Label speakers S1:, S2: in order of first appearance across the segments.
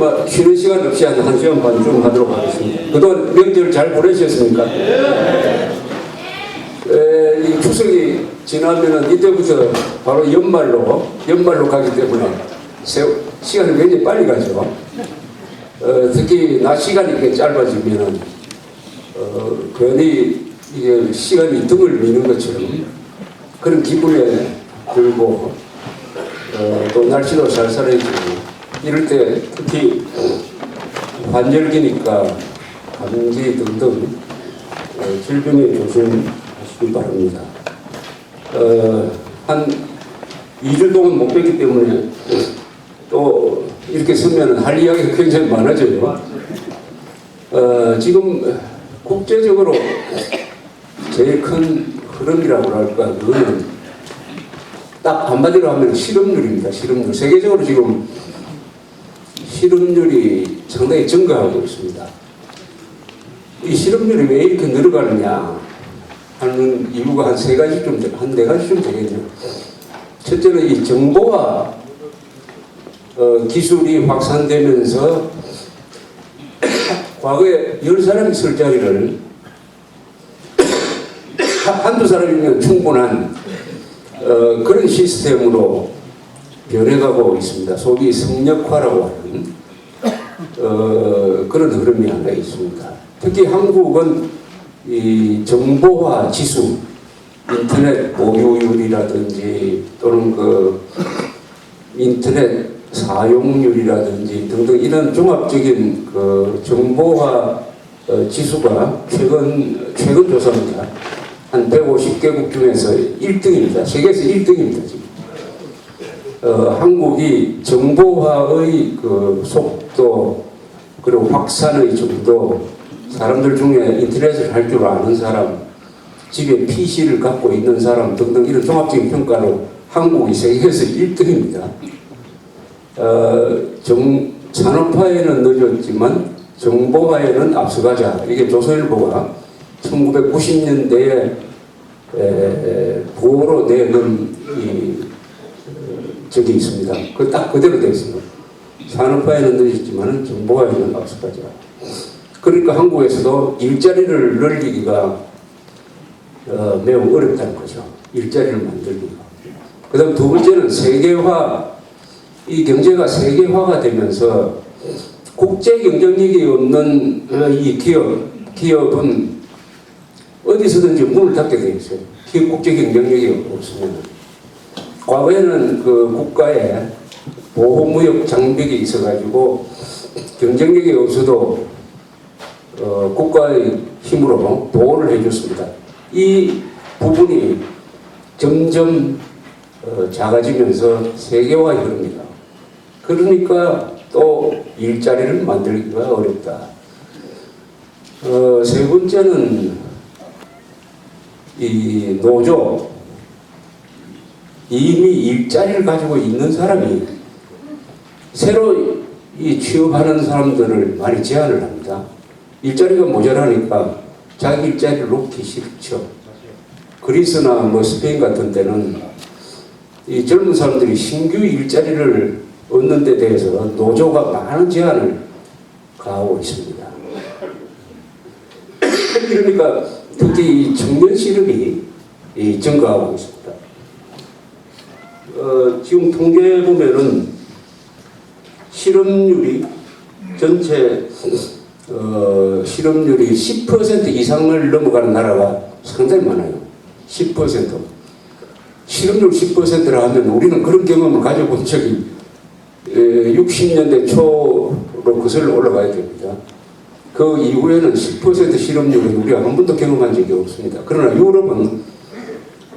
S1: 뭐 쉬는 시간 없이 한 1시간 반쯤 하도록 하겠습니다. 그동안 명절 잘 보내셨습니까? 이 추석이 지나면은 이때부터 바로 연말로 가기 때문에 시간이 굉장히 빨리 가죠. 특히 낮 시간이 이렇게 짧아지면은 괜히 이게 시간이 등을 미는 것처럼 그런 기분에 들고 또 날씨도 쌀쌀해지고 이럴 때 특히 환절기니까 감기 등등 질병에 조심하시기 바랍니다. 한 2주 동안 못 뵙기 때문에 또 이렇게 서면 할 이야기가 굉장히 많아져요. 지금 국제적으로 제일 큰 흐름이라고 할까, 그거는 딱 한마디로 하면 실업률입니다. 실업률. 세계적으로 지금 실업률이 상당히 증가하고 있습니다. 이 실업률이 왜 이렇게 늘어가느냐 하는 이유가 한 네 가지쯤 되겠네요. 첫째는 이 정보화 기술이 확산되면서 과거에 10사람이 쓸 자리를 한두 사람이면 충분한 그런 시스템으로 변해가고 있습니다. 소위 성역화라고 하는 그런 흐름이 하나 있습니다. 특히 한국은 이 정보화 지수, 인터넷 보유율이라든지 또는 그 인터넷 사용률이라든지 등등 이런 종합적인 그 정보화 지수가 최근 조사입니다. 한 150개국 중에서 1등입니다. 세계에서 1등입니다. 지금. 한국이 정보화의 그 속도 그리고 확산의 정도, 사람들 중에 인터넷을 할 줄 아는 사람, 집에 PC를 갖고 있는 사람 등등 이런 종합적인 평가로 한국이 세계에서 1등입니다. 산업화에는 늦었지만 정보화에는 앞서가자. 이게 조선일보가 1990년대에 보호로 내는 적이 있습니다. 그 딱 그대로 되어 있습니다. 산업화에는 늦었지만 정보화에는 앞서가자. 그러니까 한국에서도 일자리를 늘리기가 매우 어렵다는 거죠. 일자리를 만들기가. 그 다음 두 번째는 세계화, 이 경제가 세계화가 되면서 국제 경쟁력이 없는 이 기업은 어디서든지 문을 닫게 되어 있어요. 기업 국제 경쟁력이 없으면. 과거에는 그 국가에 보호무역 장벽이 있어가지고 경쟁력이 없어도 국가의 힘으로 보호를 해줬습니다. 이 부분이 점점 작아지면서 세계화에 흐릅니다. 그러니까 또 일자리를 만들기가 어렵다. 세 번째는 이 노조, 이미 일자리를 가지고 있는 사람이 새로 이 취업하는 사람들을 많이 제한을 합니다. 일자리가 모자라니까 자기 일자리를 놓기 싫죠. 그리스나 뭐 스페인 같은 데는 이 젊은 사람들이 신규 일자리를 얻는 데 대해서 노조가 많은 제한을 가하고 있습니다. 그러니까 특히 이 청년 실업이 증가하고 있습니다. 지금 통계 보면은 실업률이 전체 실업률이 10% 이상을 넘어가는 나라가 상당히 많아요. 10%. 실업률 10%라 하면 우리는 그런 경험을 가져본 적이 60년대 초로 거슬러 올라가야 됩니다. 그 이후에는 10% 실업률은 우리가 한 번도 경험한 적이 없습니다. 그러나 유럽은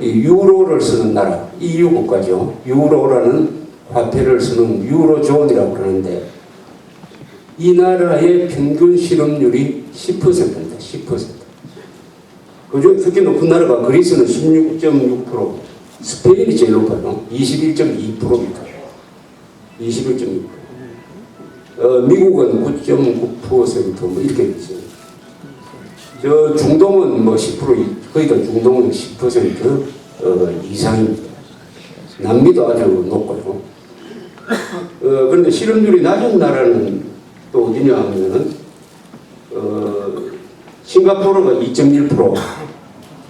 S1: 이 유로를 쓰는 나라, EU 국가죠. 유로라는 화폐를 쓰는 유로존이라고 그러는데 이 나라의 평균 실업률이 10%입니다. 10%. 그중 특히 높은 나라가 그리스는 16.6%, 스페인이 제일 높아요. 21.2%입니다. 21.2%. 미국은 9.9% 뭐 이렇게 있어요. 저 중동은 뭐 10%, 거의 다 중동은 10% 이상입니다. 남미도 아주 높고요. 그런데 실업률이 낮은 나라는 또 어디냐 하면은 싱가포르가 2.1%,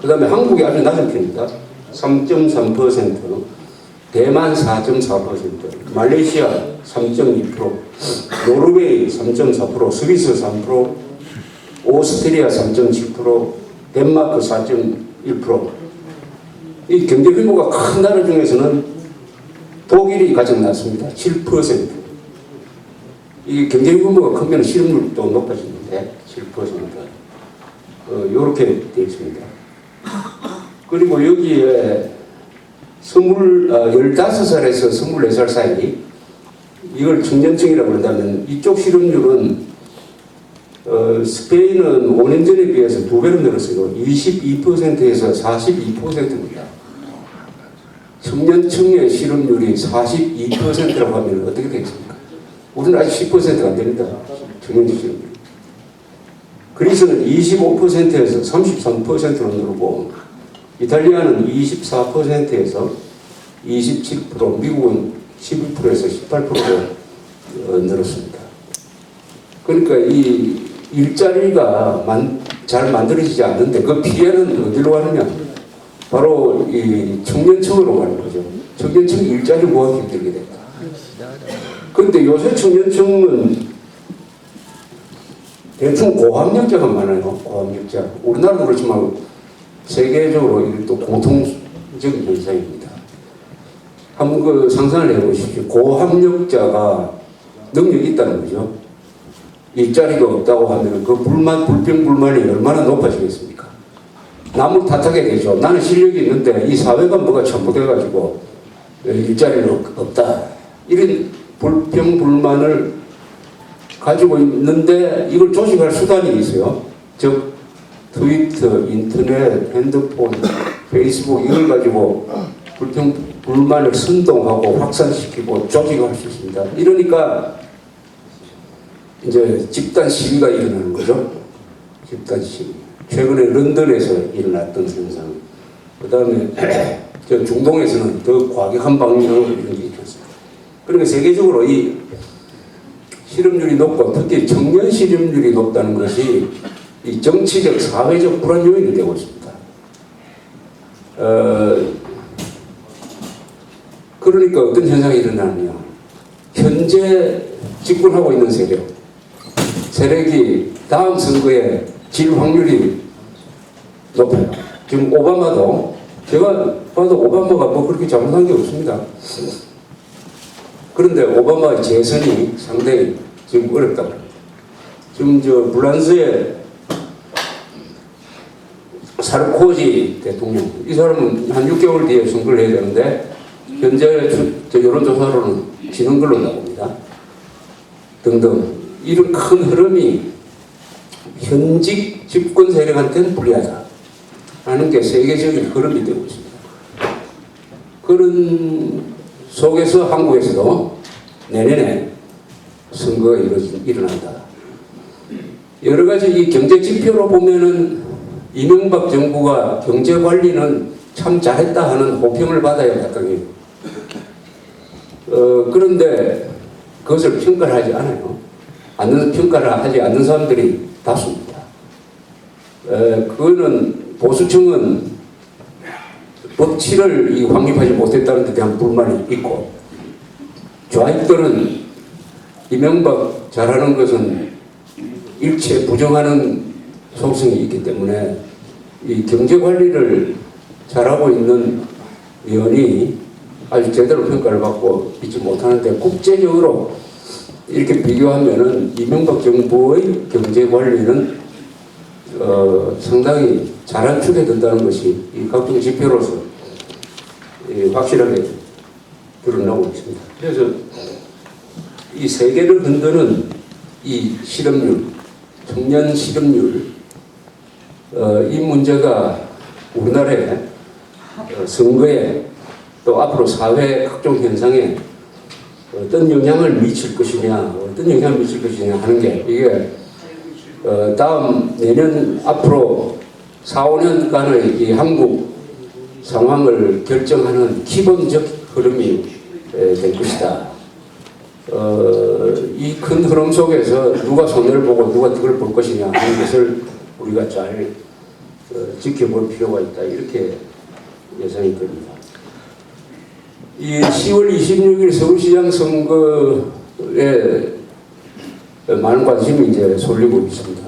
S1: 그 다음에 한국이 아주 낮은 편입니다. 3.3%, 대만 4.4%, 말레이시아 3.2%, 노르웨이 3.4%, 스위스 3%, 오스트리아 3.7%, 덴마크 4.1%. 이 경제 규모가 큰 나라 중에서는 독일이 가장 낮습니다. 7%. 이 경제 규모가 크면 실업률도 높아지는데 7%. 이렇게 되어 있습니다. 그리고 여기에 15살에서 24살 사이, 이걸 청년층이라고 그런다면 이쪽 실업률은 스페인은 5년 전에 비해서 2배로 늘었어요. 22%에서 42%입니다. 청년층의 실업률이 42%라고 하면 어떻게 되겠습니까? 우리는 아직 10%가 안 됩니다. 청년층 실업률. 그리스는 25%에서 33%로 늘고, 이탈리아는 24%에서 27%, 미국은 11%에서 18%로 늘었습니다. 그러니까 이 일자리가 잘 만들어지지 않는데 그 피해는 어디로 가느냐? 바로 이 청년층으로 가는 거죠. 청년층이 일자리를 구하기 힘들게 된다. 그런데 요새 청년층은 대충 고학력자가 많아요. 고학력자. 우리나라도 그렇지만 세계적으로 이것도 공통적인 현상입니다. 한번 그 상상을 해보십시오. 고학력자가 능력이 있다는 거죠. 일자리가 없다고 하면 그 불평, 불만이 얼마나 높아지겠습니까? 남을 탓하게 되죠. 나는 실력이 있는데 이 사회가 뭐가 첨부돼가지고 일자리는 없다. 이런 불평, 불만을 가지고 있는데 이걸 조직할 수단이 있어요. 즉 트위터, 인터넷, 핸드폰, 페이스북 이걸 가지고 불평, 불만을 선동하고 확산시키고 조직할 수 있습니다. 이러니까 이제 집단 시위가 일어나는 거죠. 집단 시위. 최근에 런던에서 일어났던 현상. 그 다음에 중동에서는 더 과격한 방향으로 이런 게 있었습니다. 그러니까 세계적으로 이 실업률이 높고 특히 청년 실업률이 높다는 것이 이 정치적, 사회적 불안 요인이 되고 있습니다. 그러니까 어떤 현상이 일어나느냐. 현재 집권하고 있는 세력이 다음 선거에 질 확률이 높아요. 지금 오바마도, 제가 봐도 오바마가 뭐 그렇게 잘못한 게 없습니다. 그런데 오바마의 재선이 상당히 지금 어렵다고 합니다. 지금 프랑스의 사르코지 대통령, 이 사람은 한 6개월 뒤에 선거를 해야 되는데 현재 여론조사로는 지는 걸로 나옵니다. 등등. 이런 큰 흐름이 현직 집권 세력한테는 불리하다 하는 게 세계적인 흐름이 되고 있습니다. 그런 속에서 한국에서도 내년에 선거가 일어난다. 여러 가지 이 경제 지표로 보면은 이명박 정부가 경제 관리는 참 잘했다 하는 호평을 받아야 마땅해요. 그런데 그것을 평가를 하지 않아요. 평가를 하지 않는 사람들이 다수입니다. 그거는 보수층은 법치를 확립하지 못했다는 데 대한 불만이 있고, 좌익들은 이명박 잘하는 것은 일체 부정하는 속성이 있기 때문에 이 경제 관리를 잘하고 있는 위원이 아주 제대로 평가를 받고 있지 못하는데, 국제적으로 이렇게 비교하면은 이명박 정부의 경제 관리는 상당히 잘한 축에 든다는 것이 이 각종 지표로서 확실하게 드러나고 있습니다. 그래서 이 세계를 흔드는 이 실업률, 청년 실업률, 이 문제가 우리나라의 선거에 또 앞으로 사회 각종 현상에 어떤 영향을 미칠 것이냐 하는 게, 이게 다음 내년 앞으로 4, 5년간의 이 한국 상황을 결정하는 기본적 흐름이 될 것이다. 이 큰 흐름 속에서 누가 손해를 보고 누가 득을 볼 것이냐 하는 것을 우리가 잘 지켜볼 필요가 있다, 이렇게 예상이 됩니다. 이 10월 26일 서울시장 선거에 많은 관심이 이제 쏠리고 있습니다.